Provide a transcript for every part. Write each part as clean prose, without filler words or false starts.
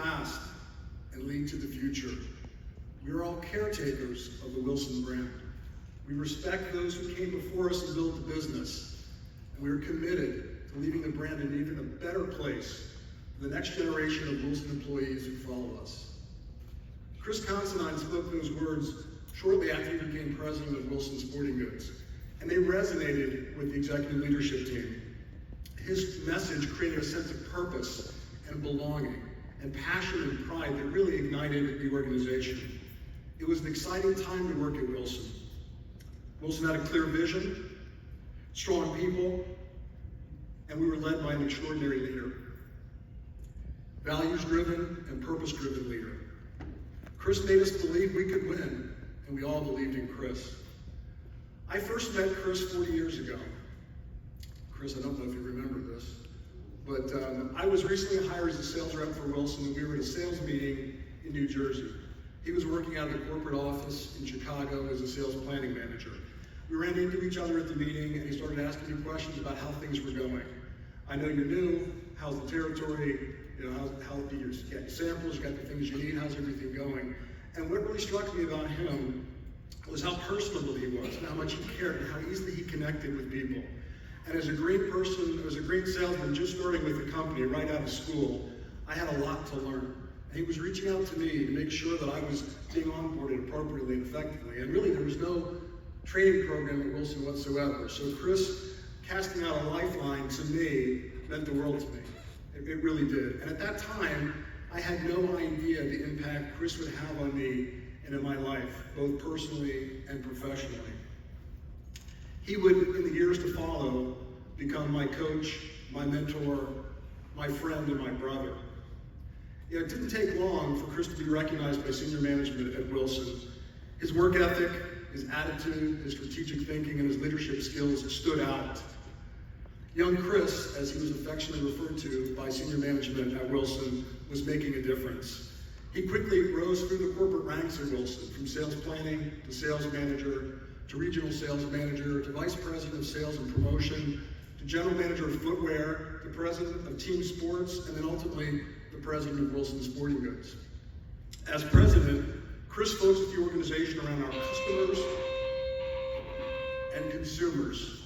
past and lead to the future. We are all caretakers of the Wilson brand. We respect those who came before us and built the business, and we are committed to leaving the brand in even a better place for the next generation of Wilson employees who follow us. Chris Considine spoke those words shortly after he became president of Wilson Sporting Goods, and they resonated with the executive leadership team. His message created a sense of purpose and belonging and passion and pride that really ignited the organization. It was an exciting time to work at Wilson. Wilson had a clear vision, strong people, and we were led by an extraordinary leader. Values-driven and purpose-driven leader. Chris made us believe we could win, and we all believed in Chris. I first met Chris 40 years ago. Chris, I don't know if you remember this, but I was recently hired as a sales rep for Wilson, and we were at a sales meeting in New Jersey. He was working out of the corporate office in Chicago as a sales planning manager. We ran into each other at the meeting, and he started asking me questions about how things were going. I know you're new, how's the territory, how do you get your samples, you got the things you need, how's everything going? And what really struck me about him was how personable he was, and how much he cared, and how easily he connected with people. And as a great person, as a great salesman, just starting with the company right out of school, I had a lot to learn. And he was reaching out to me to make sure that I was being onboarded appropriately and effectively. And really, there was no training program at Wilson whatsoever. So Chris casting out a lifeline to me meant the world to me. It really did. And at that time, I had no idea the impact Chris would have on me and in my life, both personally and professionally. He would, in the years to follow, become my coach, my mentor, my friend, and my brother. It didn't take long for Chris to be recognized by senior management at Wilson. His work ethic, his attitude, his strategic thinking, and his leadership skills stood out. Young Chris, as he was affectionately referred to by senior management at Wilson, was making a difference. He quickly rose through the corporate ranks at Wilson, from sales planning to sales manager, to regional sales manager, to vice president of sales and promotion, to general manager of footwear, to president of team sports, and then ultimately the president of Wilson Sporting Goods. As president, Chris focused the organization around our customers and consumers.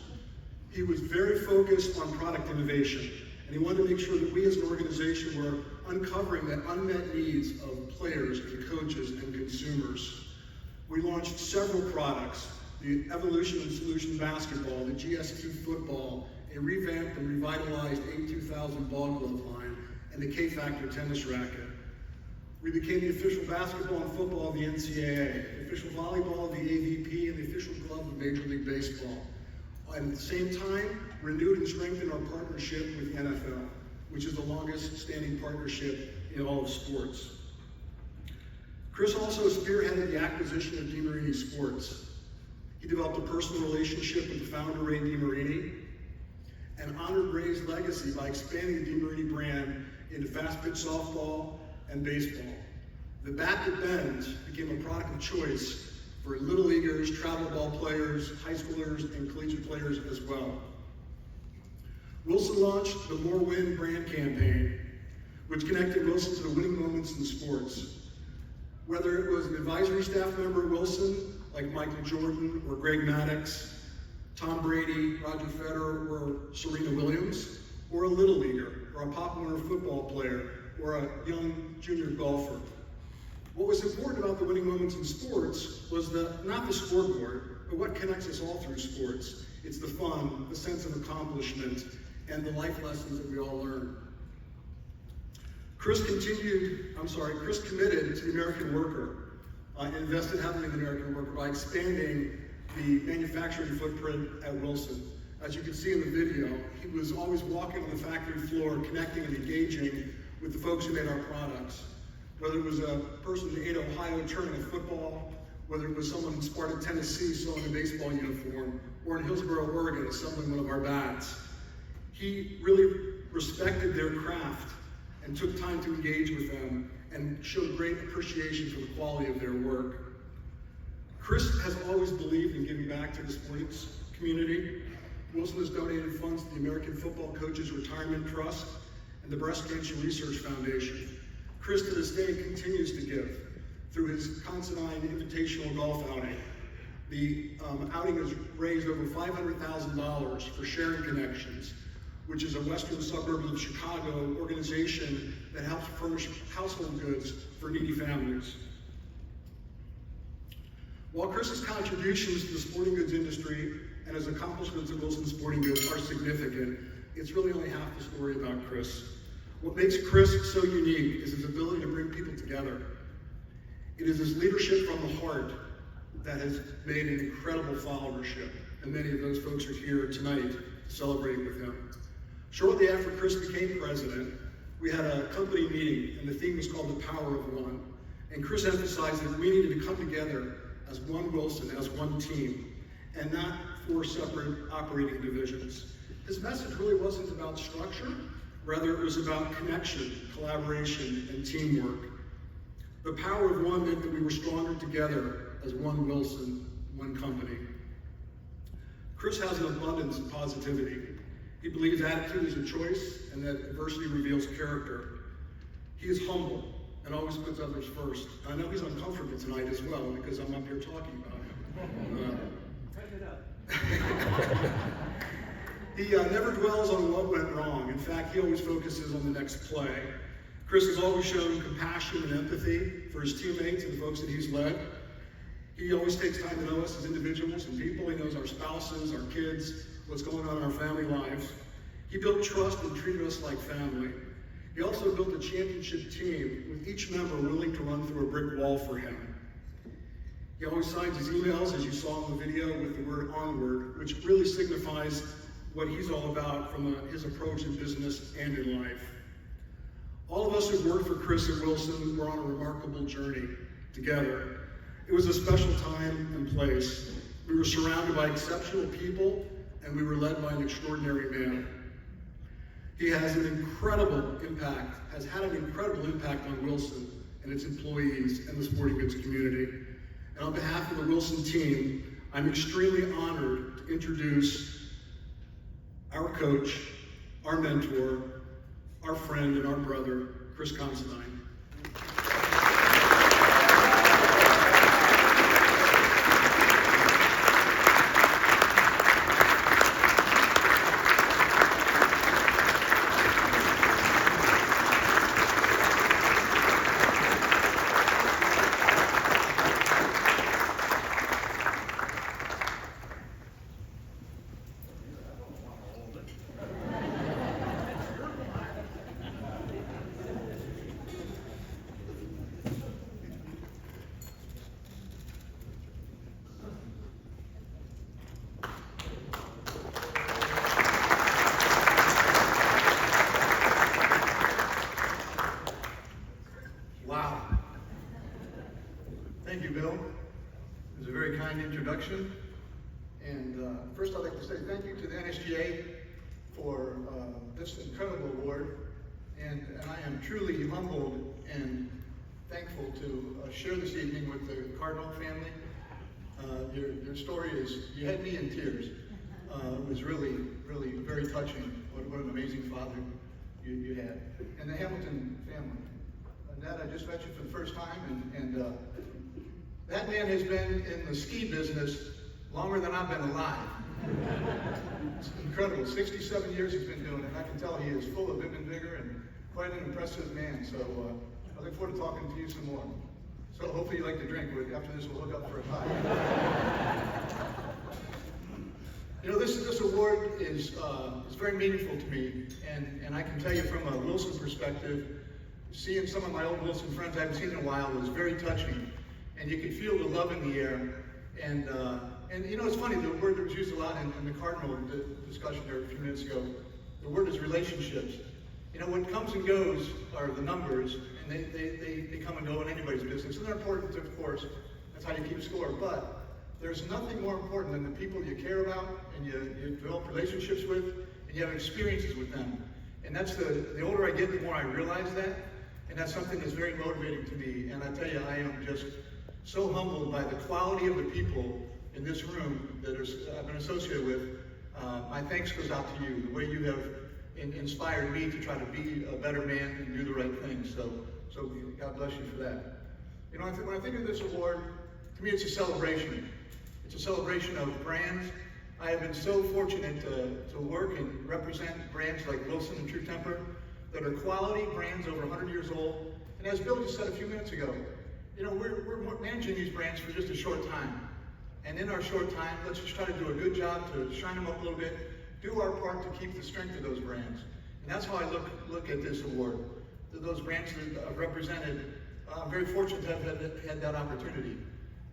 He was very focused on product innovation, and he wanted to make sure that we as an organization were uncovering the unmet needs of players and coaches and consumers. We launched several products: the Evolution and Solution Basketball, the GST Football, a revamped and revitalized A2000 ball glove line, and the K-Factor tennis racket. We became the official basketball and football of the NSGA, the official volleyball of the AVP, and the official glove of Major League Baseball. And at the same time, renewed and strengthened our partnership with the NFL, which is the longest standing partnership in all of sports. Chris also spearheaded the acquisition of DeMarini Sports. He developed a personal relationship with the founder, Ray DeMarini, and honored Ray's legacy by expanding the DeMarini brand into fast-pitch softball and baseball. The bat that bends became a product of choice for little leaguers, travel ball players, high schoolers, and collegiate players as well. Wilson launched the More Win brand campaign, which connected Wilson to the winning moments in sports. Whether it was an advisory staff member at Wilson, like Michael Jordan or Greg Maddux, Tom Brady, Roger Federer, or Serena Williams, or a little leaguer, or a Pop Warner football player, or a young junior golfer. What was important about the winning moments in sports was not the scoreboard, but what connects us all through sports. It's the fun, the sense of accomplishment, and the life lessons that we all learn. Chris committed to the American worker, invested heavily in the American worker by expanding the manufacturing footprint at Wilson. As you can see in the video, he was always walking on the factory floor, connecting and engaging with the folks who made our products. Whether it was a person in Ada, Ohio turning a football, whether it was someone in Sparta, Tennessee sewing a baseball uniform, or in Hillsboro, Oregon assembling one of our bats. He really respected their craft and took time to engage with them and showed great appreciation for the quality of their work. Chris has always believed in giving back to the sports community. Wilson has donated funds to the American Football Coaches Retirement Trust and the Breast Cancer Research Foundation. Chris, to this day, continues to give through his Considine Invitational Golf outing. The outing has raised over $500,000 for Sharing Connections, which is a western suburb of Chicago organization that helps furnish household goods for needy families. While Chris's contributions to the sporting goods industry and his accomplishments at Wilson Sporting Goods are significant, it's really only half the story about Chris. What makes Chris so unique is his ability to bring people together. It is his leadership from the heart that has made an incredible followership, and many of those folks are here tonight celebrating with him. Shortly after Chris became president, we had a company meeting, and the theme was called The Power of One. And Chris emphasized that we needed to come together as one Wilson, as one team, and not four separate operating divisions. His message really wasn't about structure, rather it was about connection, collaboration, and teamwork. The power of one meant that we were stronger together as one Wilson, one company. Chris has an abundance of positivity. He believes attitude is a choice and that adversity reveals character. He is humble and always puts others first. I know he's uncomfortable tonight as well because I'm up here talking about him. He never dwells on what went wrong. In fact, he always focuses on the next play. Chris has always shown compassion and empathy for his teammates and the folks that he's led. He always takes time to know us as individuals and people. He knows our spouses, our kids, what's going on in our family lives. He built trust and treated us like family. He also built a championship team with each member willing to run through a brick wall for him. He always signs his emails, as you saw in the video, with the word onward, which really signifies what he's all about from his approach in business and in life. All of us who've worked for Chris at Wilson were on a remarkable journey together. It was a special time and place. We were surrounded by exceptional people, and we were led by an extraordinary man. He has an incredible impact, has had an incredible impact on Wilson and its employees and the sporting goods community. And on behalf of the Wilson team, I'm extremely honored to introduce our coach, our mentor, our friend, and our brother, Chris Considine. Thank you, Bill. It was a very kind introduction. And first I'd like to say thank you to the NSGA for this incredible award. And I am truly humbled and thankful to share this evening with the Cardinal family. Your story you had me in tears. It was really, really very touching. What an amazing father you had. And the Hamilton family. Dad, I just met you for the first time, and that man has been in the ski business longer than I've been alive. It's incredible. 67 years he's been doing it, and I can tell he is full of vim and vigor and quite an impressive man. So I look forward to talking to you some more. So hopefully you like to drink. After this, we'll hook up for a pie. You know, this award is very meaningful to me, and I can tell you from a Wilson perspective, seeing some of my old Wilson friends I haven't seen in a while was very touching, and you could feel the love in the air. And you know, it's funny, the word that was used a lot in the Cardinal discussion there a few minutes ago, the word is relationships. You know, what comes and goes are the numbers, and they come and go in anybody's business, and they're important, of course. That's how you keep score. But there's nothing more important than the people you care about, and you develop relationships with, and you have experiences with them. And that's the older I get, the more I realize that. And that's something that's very motivating to me. And I tell you, I am just so humbled by the quality of the people in this room that I've been associated with. My thanks goes out to you, the way you have inspired me to try to be a better man and do the right thing. So So God bless you for that. You know, when I think of this award, to me it's a celebration. It's a celebration of brands. I have been so fortunate to work and represent brands like Wilson and True Temper that are quality brands over 100 years old. And as Bill just said a few minutes ago, you know, we're managing these brands for just a short time. And in our short time, let's just try to do a good job to shine them up a little bit, do our part to keep the strength of those brands. And that's how I look at this award. Those brands that I've represented, I'm very fortunate to have had that opportunity.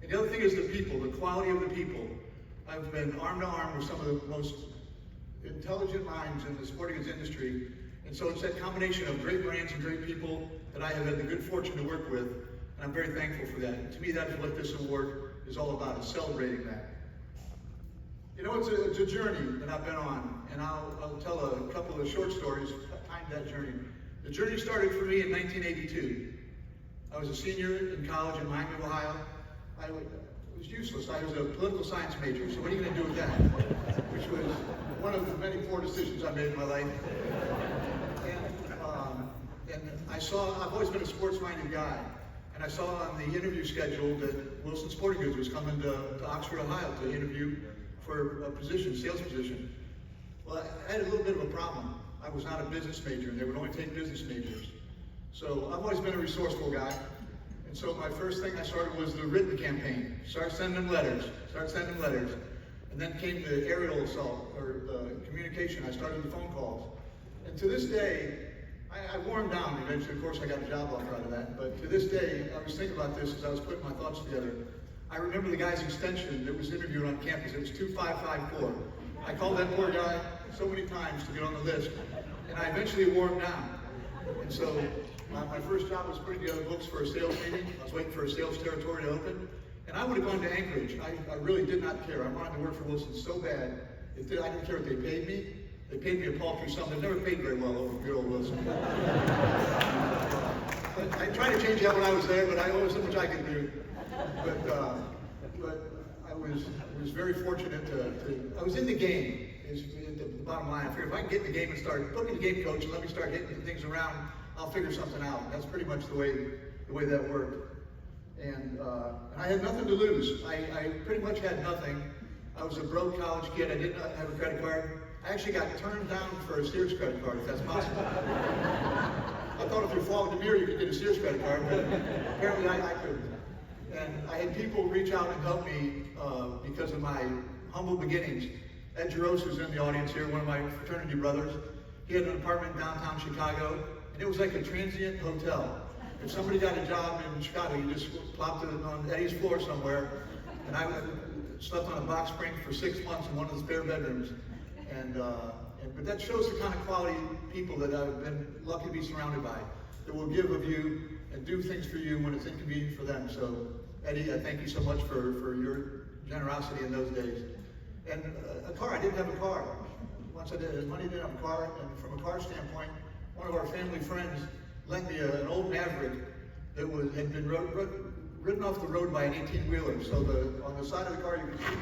And the other thing is the people, the quality of the people. I've been arm to arm with some of the most intelligent minds in the sporting goods industry. And so it's that combination of great brands and great people that I have had the good fortune to work with. And I'm very thankful for that. And to me, that is what this award is all about, is celebrating that. You know, it's a journey that I've been on, and I'll tell a couple of short stories behind that journey. The journey started for me in 1982. I was a senior in college in Miami, Ohio. It was useless. I was a political science major, so what are you going to do with that? Which was one of the many poor decisions I made in my life. And I've always been a sports-minded guy. And I saw on the interview schedule that Wilson Sporting Goods was coming to Oxford, Ohio to interview for a position, sales position. Well, I had a little bit of a problem. I was not a business major, and they would only take business majors. So I've always been a resourceful guy. And so my first thing I started was the written campaign. Start sending them letters. And then came the aerial assault, or the communication. I started the phone calls. And to this day, I wore them down. Eventually, of course, I got a job offer out of that. But to this day, I was thinking about this as I was putting my thoughts together. I remember the guy's extension that was interviewed on campus. It was 2554. I called that poor guy so many times to get on the list, and I eventually wore him down. And so my first job was putting together books for a sales meeting. I was waiting for a sales territory to open, and I would have gone to Anchorage. I really did not care. I wanted to work for Wilson so bad. I didn't care what they paid me. They paid me a paltry sum. They never paid very well over good old Wilson. I tried to change that when I was there, but there wasn't much I could do. But I was very fortunate I was in the game, is the bottom line. I figured if I can get in the game and put me in the game coach and let me start hitting things around, I'll figure something out. That's pretty much the way that worked. And I had nothing to lose. I pretty much had nothing. I was a broke college kid. I did not have a credit card. I actually got turned down for a Sears credit card, if that's possible. I thought if you followed the mirror, you could get a Sears credit card, but apparently I couldn't. And I had people reach out and help me because of my humble beginnings. Ed Jaros, who's in the audience here, one of my fraternity brothers, he had an apartment in downtown Chicago, and it was like a transient hotel. If somebody got a job in Chicago, you just plopped it on Eddie's floor somewhere, and I slept on a box spring for 6 months in one of the spare bedrooms. But that shows the kind of quality people that I've been lucky to be surrounded by, that will give of you and do things for you when it's inconvenient for them. So, Eddie, I thank you so much for your generosity in those days. And a car, I didn't have a car. Once I did money, didn't have a car, and from a car standpoint, one of our family friends lent me an old Maverick that had been ridden off the road by an 18-wheeler. So on the side of the car, you can see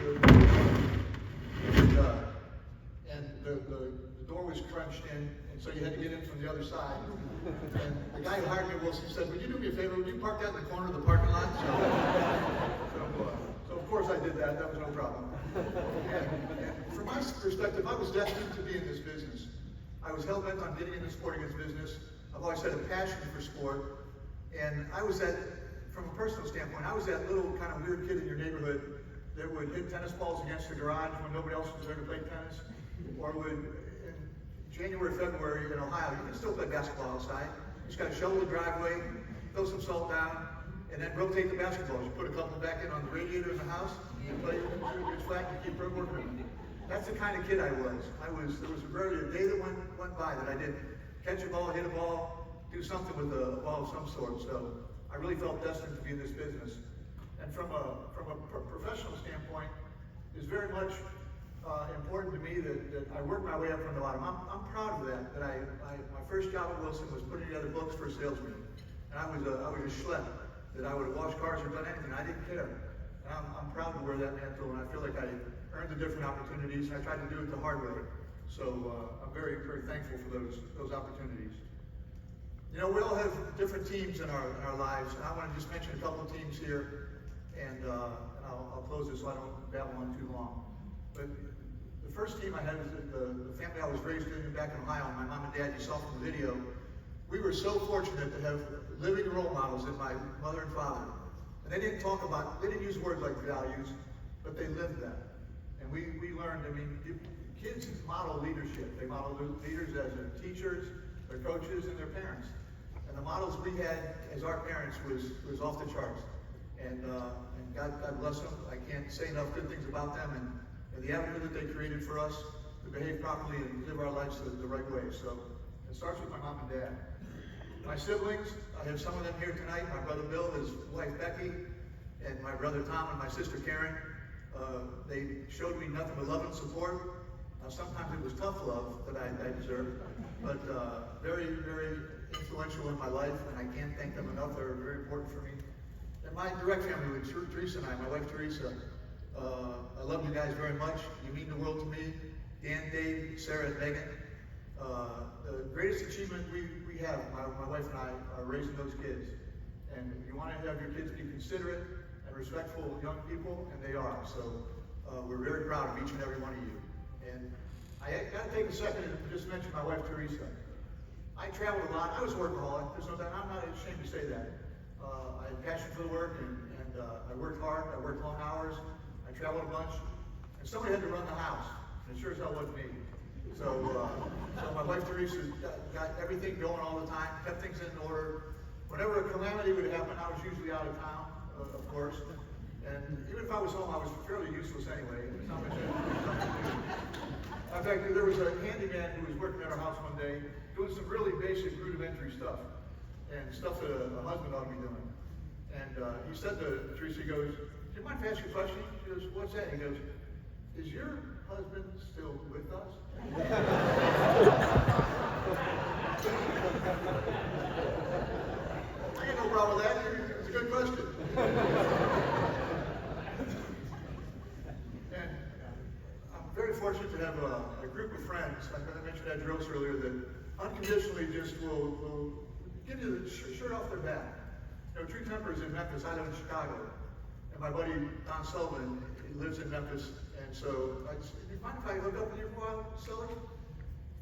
the door was crunched in, and so you had to get in from the other side. And the guy who hired me at Wilson said, "Would you do me a favor? Would you park that in the corner of the parking lot?" So of course I did that. That was no problem. And from my perspective, I was destined to be in this business. I was hell-bent on getting in the sporting goods business. I've always had a passion for sport. And from a personal standpoint, I was that little kind of weird kid in your neighborhood that would hit tennis balls against the garage when nobody else was there to play tennis. Or would, in January, February in Ohio, you can still play basketball outside. You just got to shovel the driveway, throw some salt down, and then rotate the basketballs. You put a couple back in on the radiator in the house, you play it's flat, and you keep working. That's the kind of kid I was. There was a day that went by that I didn't catch a ball, hit a ball, do something with a ball of some sort. So I really felt destined to be in this business. And from a professional standpoint, it's very much important to me that I work my way up from the bottom. I'm proud of that. My first job at Wilson was putting together books for a salesman, and I was a schlep. That I would have washed cars or done anything. I didn't care. And I'm proud to wear that mantle, and I feel like I earned the different opportunities. And I tried to do it the hard way. So I'm very, very thankful for those opportunities. You know, we all have different teams in our lives, and I want to just mention a couple of teams here, and I'll close this so I don't babble on too long. But the first team I had was the family I was raised in back in Ohio. My mom and dad, you saw from the video. We were so fortunate to have living role models in my mother and father. And they didn't use words like values, but they lived them. And we learned, I mean, kids model leadership. They model leaders as their teachers, their coaches, and their parents. And the models we had as our parents was off the charts. And God bless them. I can't say enough good things about them and the avenue that they created for us to behave properly and live our lives the right way. So it starts with my mom and dad. My siblings, I have some of them here tonight. My brother Bill, his wife Becky, and my brother Tom and my sister Karen. They showed me nothing but love and support. Sometimes it was tough love that I deserved, but very, very influential in my life, and I can't thank them enough. They're very important for me. And my direct family with Teresa and I, my wife Teresa, I love you guys very much. You mean the world to me. Dan, Dave, Sarah, and Megan. The greatest achievement we have, my wife and I, are raising those kids. And you want to have your kids be considerate and respectful young people, and they are. So we're very proud of each and every one of you. And I got to take a second and just mention my wife Teresa. I traveled a lot. I was a workaholic. There's no doubt. I'm not ashamed to say that. I had passion for the work, and I worked hard. I worked long hours. I traveled a bunch, and somebody had to run the house, and it sure as hell wasn't me. So my wife Teresa got everything going all the time, kept things in order. Whenever a calamity would happen, I was usually out of town, of course. And even if I was home, I was fairly useless anyway. There's not much to do. In fact, there was a handyman who was working at our house one day, doing some really basic rudimentary stuff, and stuff that a husband ought to be doing. And he said to Teresa, he goes, "Do you mind if I ask you a question?" She goes, "What's that?" He goes, "Is your husband still with us?" I got no problem with that. It's a good question. And I'm very fortunate to have a group of friends, like I mentioned at drills earlier, that unconditionally just will give you the shirt off their back. You know, True Temper is in Memphis. I live in Chicago. And my buddy Don Sullivan, he lives in Memphis. And so, do you mind if I hook up with you for a while, Sully?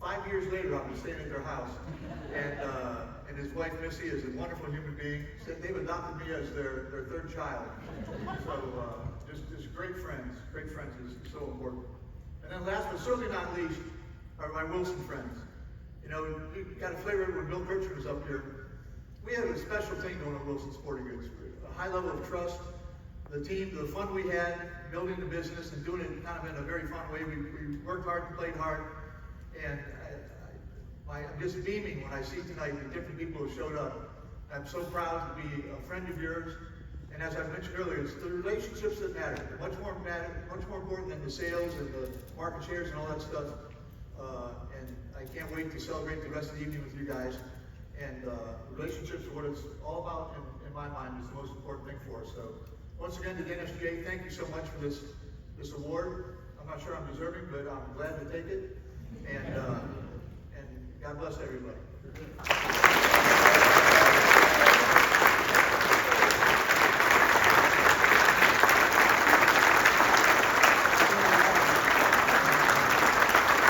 5 years later, I'll be staying at their house. And his wife, Missy, is a wonderful human being. They've adopted me as their third child. So, just great friends. Great friends is so important. And then last but certainly not least are my Wilson friends. You know, you got a flavor when Bill Kirchner was up here. We have a special thing going on Wilson Sporting Goods. A high level of trust. The team, the fun we had, building the business and doing it kind of in a very fun way. We worked hard and played hard. And I'm just beaming when I see tonight the different people who showed up. I'm so proud to be a friend of yours. And as I mentioned earlier, it's the relationships that matter. They're much more important than the sales and the market shares and all that stuff. And I can't wait to celebrate the rest of the evening with you guys. And relationships are what it's all about, in my mind, is the most important thing for us. So once again, to the NSGA, thank you so much for this award. I'm not sure I'm deserving, but I'm glad to take it. And God bless everybody.